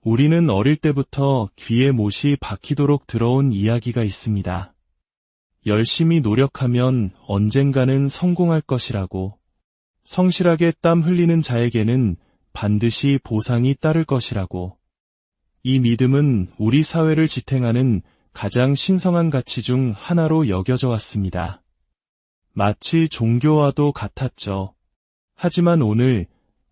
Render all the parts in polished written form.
우리는 어릴 때부터 귀에 못이 박히도록 들어온 이야기가 있습니다. 열심히 노력하면 언젠가는 성공할 것이라고. 성실하게 땀 흘리는 자에게는 반드시 보상이 따를 것이라고. 이 믿음은 우리 사회를 지탱하는 가장 신성한 가치 중 하나로 여겨져 왔습니다. 마치 종교와도 같았죠. 하지만 오늘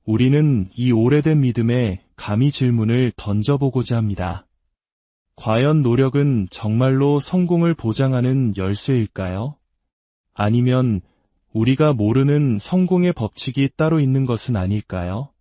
우리는 이 오래된 믿음에 감히 질문을 던져보고자 합니다. 과연 노력은 정말로 성공을 보장하는 열쇠일까요? 아니면 우리가 모르는 성공의 법칙이 따로 있는 것은 아닐까요?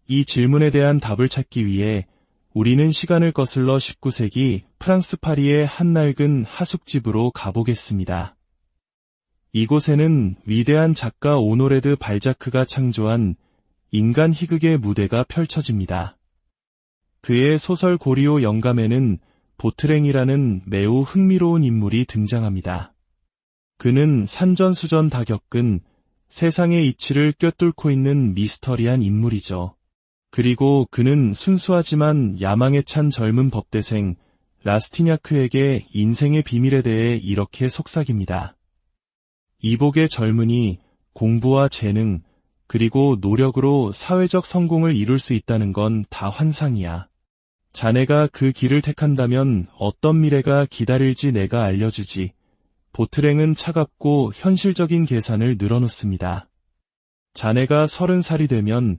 이 질문에 대한 답을 찾기 위해 우리는 시간을 거슬러 19세기 프랑스 파리의 한 낡은 하숙집으로 가보겠습니다. 이곳에는 위대한 작가 오노레 드 발자크가 창조한 인간 희극의 무대가 펼쳐집니다. 그의 소설 고리오 영감에는 보트랭이라는 매우 흥미로운 인물이 등장합니다. 그는 산전수전 다 겪은 세상의 이치를 꿰뚫고 있는 미스터리한 인물이죠. 그리고 그는 순수하지만 야망에 찬 젊은 법대생 라스티냐크에게 인생의 비밀에 대해 이렇게 속삭입니다. 이복의 젊은이, 공부와 재능, 그리고 노력으로 사회적 성공을 이룰 수 있다는 건 다 환상이야. 자네가 그 길을 택한다면 어떤 미래가 기다릴지 내가 알려주지. 보트랭은 차갑고 현실적인 계산을 늘어놓습니다. 자네가 30살이 되면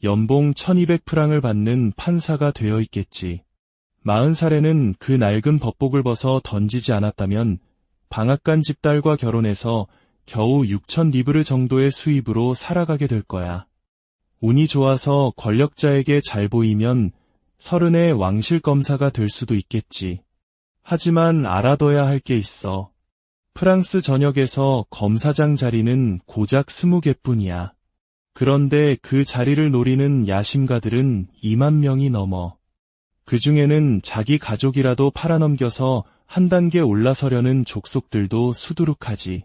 연봉 1200프랑을 받는 판사가 되어 있겠지. 40살에는 그 낡은 법복을 벗어 던지지 않았다면 방앗간 집딸과 결혼해서 겨우 6천 리브르 정도의 수입으로 살아가게 될 거야. 운이 좋아서 권력자에게 잘 보이면 30의 왕실 검사가 될 수도 있겠지. 하지만 알아둬야 할 게 있어. 프랑스 전역에서 검사장 자리는 고작 20개뿐이야. 그런데 그 자리를 노리는 야심가들은 2만 명이 넘어. 그 중에는 자기 가족이라도 팔아넘겨서 한 단계 올라서려는 족속들도 수두룩하지.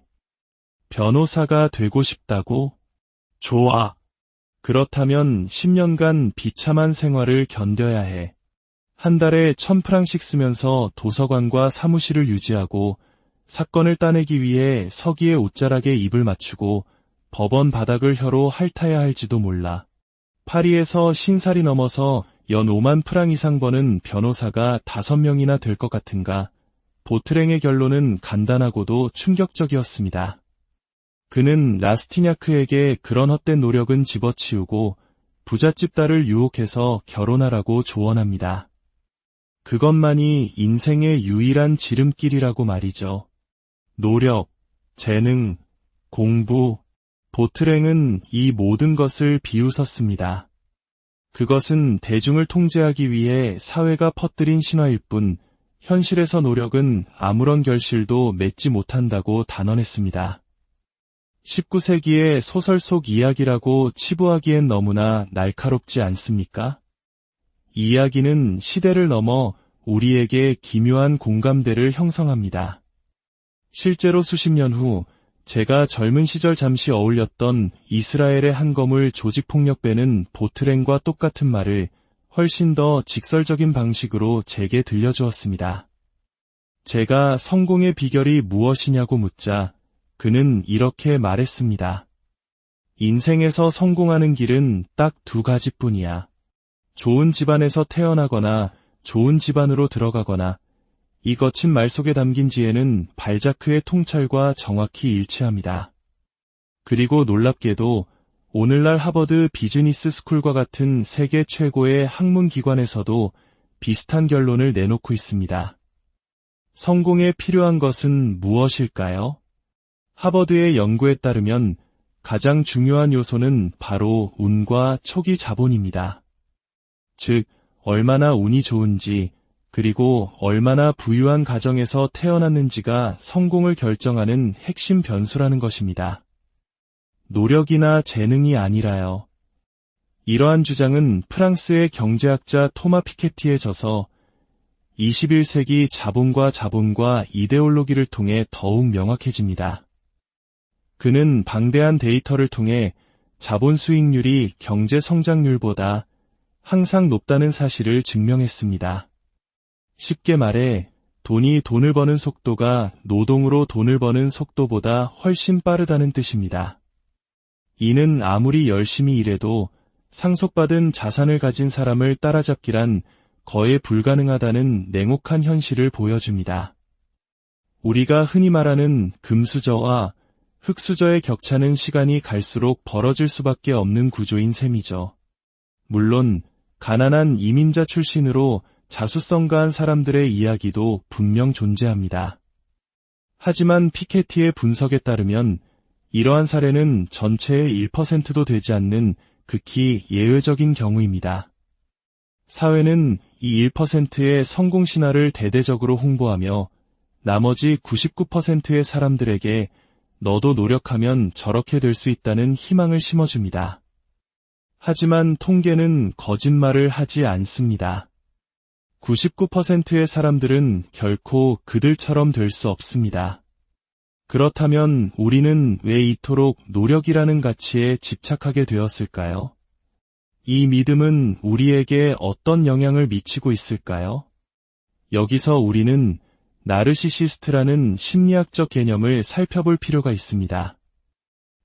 변호사가 되고 싶다고? 좋아. 그렇다면 10년간 비참한 생활을 견뎌야 해. 한 달에 1000프랑씩 쓰면서 도서관과 사무실을 유지하고 사건을 따내기 위해 서기의 옷자락에 입을 맞추고 법원 바닥을 혀로 핥아야 할지도 몰라. 파리에서 신살이 넘어서 연 5만 프랑 이상 버는 변호사가 5명이나 될 것 같은가. 보트랭의 결론은 간단하고도 충격적이었습니다. 그는 라스티냐크에게 그런 헛된 노력은 집어치우고 부잣집 딸을 유혹해서 결혼하라고 조언합니다. 그것만이 인생의 유일한 지름길이라고 말이죠. 노력, 재능, 공부, 보트랭은 이 모든 것을 비웃었습니다. 그것은 대중을 통제하기 위해 사회가 퍼뜨린 신화일 뿐 현실에서 노력은 아무런 결실도 맺지 못한다고 단언했습니다. 19세기의 소설 속 이야기라고 치부하기엔 너무나 날카롭지 않습니까? 이 이야기는 시대를 넘어 우리에게 기묘한 공감대를 형성합니다. 실제로 수십 년 후 제가 젊은 시절 잠시 어울렸던 이스라엘의 한 거물 조직폭력배는 보트랭과 똑같은 말을 훨씬 더 직설적인 방식으로 제게 들려주었습니다. 제가 성공의 비결이 무엇이냐고 묻자 그는 이렇게 말했습니다. 인생에서 성공하는 길은 딱 2가지뿐이야. 좋은 집안에서 태어나거나 좋은 집안으로 들어가거나. 이 거친 말 속에 담긴 지혜는 발자크의 통찰과 정확히 일치합니다. 그리고 놀랍게도 오늘날 하버드 비즈니스 스쿨과 같은 세계 최고의 학문기관에서도 비슷한 결론을 내놓고 있습니다. 성공에 필요한 것은 무엇일까요? 하버드의 연구에 따르면 가장 중요한 요소는 바로 운과 초기 자본입니다. 즉, 얼마나 운이 좋은지, 그리고 얼마나 부유한 가정에서 태어났는지가 성공을 결정하는 핵심 변수라는 것입니다. 노력이나 재능이 아니라요. 이러한 주장은 프랑스의 경제학자 토마 피케티에 져서 21세기 자본과 이데올로기를 통해 더욱 명확해집니다. 그는 방대한 데이터를 통해 자본 수익률이 경제 성장률보다 항상 높다는 사실을 증명했습니다. 쉽게 말해 돈이 돈을 버는 속도가 노동으로 돈을 버는 속도보다 훨씬 빠르다는 뜻입니다. 이는 아무리 열심히 일해도 상속받은 자산을 가진 사람을 따라잡기란 거의 불가능하다는 냉혹한 현실을 보여줍니다. 우리가 흔히 말하는 금수저와 흙수저의 격차는 시간이 갈수록 벌어질 수밖에 없는 구조인 셈이죠. 물론 가난한 이민자 출신으로 자수성가한 사람들의 이야기도 분명 존재합니다. 하지만 피케티의 분석에 따르면 이러한 사례는 전체의 1%도 되지 않는 극히 예외적인 경우입니다. 사회는 이 1%의 성공 신화를 대대적으로 홍보하며 나머지 99%의 사람들에게 너도 노력하면 저렇게 될 수 있다는 희망을 심어줍니다. 하지만 통계는 거짓말을 하지 않습니다. 99%의 사람들은 결코 그들처럼 될 수 없습니다. 그렇다면 우리는 왜 이토록 노력이라는 가치에 집착하게 되었을까요? 이 믿음은 우리에게 어떤 영향을 미치고 있을까요? 여기서 우리는 나르시시스트라는 심리학적 개념을 살펴볼 필요가 있습니다.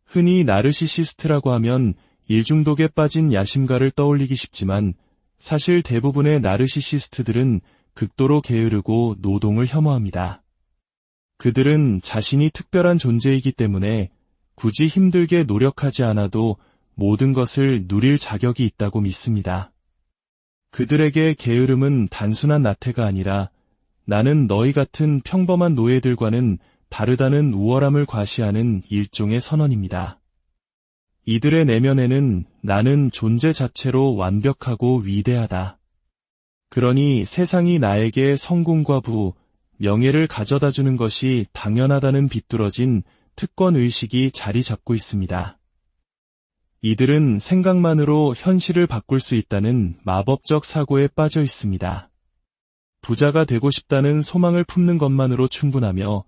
흔히 나르시시스트라고 하면 일중독에 빠진 야심가를 떠올리기 쉽지만 사실 대부분의 나르시시스트들은 극도로 게으르고 노동을 혐오합니다. 그들은 자신이 특별한 존재이기 때문에 굳이 힘들게 노력하지 않아도 모든 것을 누릴 자격이 있다고 믿습니다. 그들에게 게으름은 단순한 나태가 아니라 나는 너희 같은 평범한 노예들과는 다르다는 우월함을 과시하는 일종의 선언입니다. 이들의 내면에는 나는 존재 자체로 완벽하고 위대하다. 그러니 세상이 나에게 성공과 부, 명예를 가져다주는 것이 당연하다는 비뚤어진 특권의식이 자리 잡고 있습니다. 이들은 생각만으로 현실을 바꿀 수 있다는 마법적 사고에 빠져 있습니다. 부자가 되고 싶다는 소망을 품는 것만으로 충분하며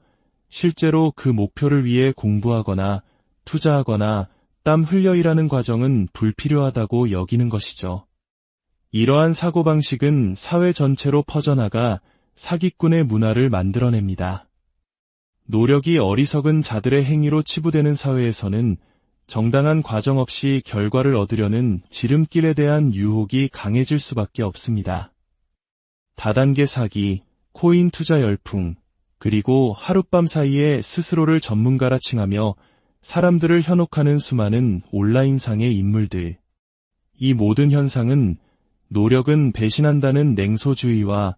실제로 그 목표를 위해 공부하거나 투자하거나 땀 흘려 일하는 과정은 불필요하다고 여기는 것이죠. 이러한 사고방식은 사회 전체로 퍼져나가 사기꾼의 문화를 만들어냅니다. 노력이 어리석은 자들의 행위로 치부되는 사회에서는 정당한 과정 없이 결과를 얻으려는 지름길에 대한 유혹이 강해질 수밖에 없습니다. 다단계 사기, 코인 투자 열풍, 그리고 하룻밤 사이에 스스로를 전문가라 칭하며 사람들을 현혹하는 수많은 온라인상의 인물들. 이 모든 현상은 노력은 배신한다는 냉소주의와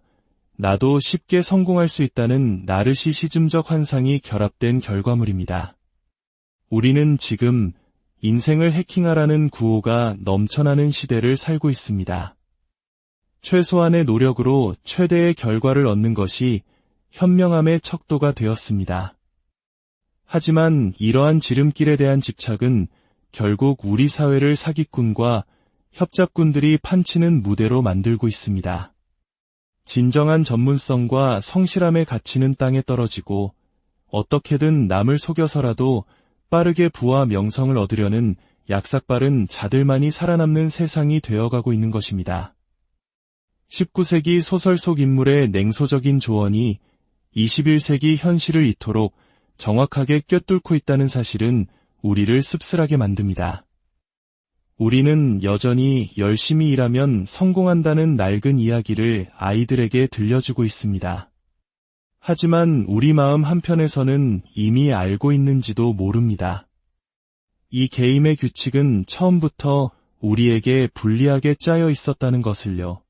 나도 쉽게 성공할 수 있다는 나르시시즘적 환상이 결합된 결과물입니다. 우리는 지금 인생을 해킹하라는 구호가 넘쳐나는 시대를 살고 있습니다. 최소한의 노력으로 최대의 결과를 얻는 것이 현명함의 척도가 되었습니다. 하지만 이러한 지름길에 대한 집착은 결국 우리 사회를 사기꾼과 협잡꾼들이 판치는 무대로 만들고 있습니다. 진정한 전문성과 성실함의 가치는 땅에 떨어지고 어떻게든 남을 속여서라도 빠르게 부와 명성을 얻으려는 약삭빠른 자들만이 살아남는 세상이 되어가고 있는 것입니다. 19세기 소설 속 인물의 냉소적인 조언이 21세기 현실을 이토록 정확하게 꿰뚫고 있다는 사실은 우리를 씁쓸하게 만듭니다. 우리는 여전히 열심히 일하면 성공한다는 낡은 이야기를 아이들에게 들려주고 있습니다. 하지만 우리 마음 한편에서는 이미 알고 있는지도 모릅니다. 이 게임의 규칙은 처음부터 우리에게 불리하게 짜여 있었다는 것을요.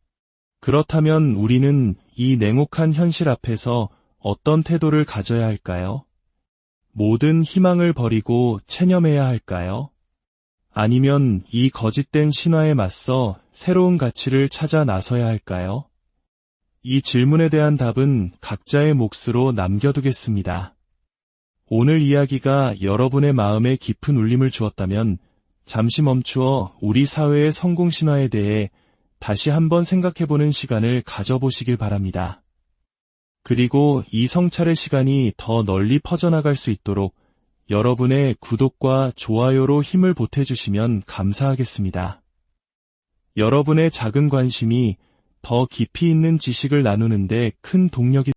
그렇다면 우리는 이 냉혹한 현실 앞에서 어떤 태도를 가져야 할까요? 모든 희망을 버리고 체념해야 할까요? 아니면 이 거짓된 신화에 맞서 새로운 가치를 찾아 나서야 할까요? 이 질문에 대한 답은 각자의 몫으로 남겨두겠습니다. 오늘 이야기가 여러분의 마음에 깊은 울림을 주었다면 잠시 멈추어 우리 사회의 성공 신화에 대해 다시 한번 생각해보는 시간을 가져보시길 바랍니다. 그리고 이 성찰의 시간이 더 널리 퍼져나갈 수 있도록 여러분의 구독과 좋아요로 힘을 보태주시면 감사하겠습니다. 여러분의 작은 관심이 더 깊이 있는 지식을 나누는데 큰 동력이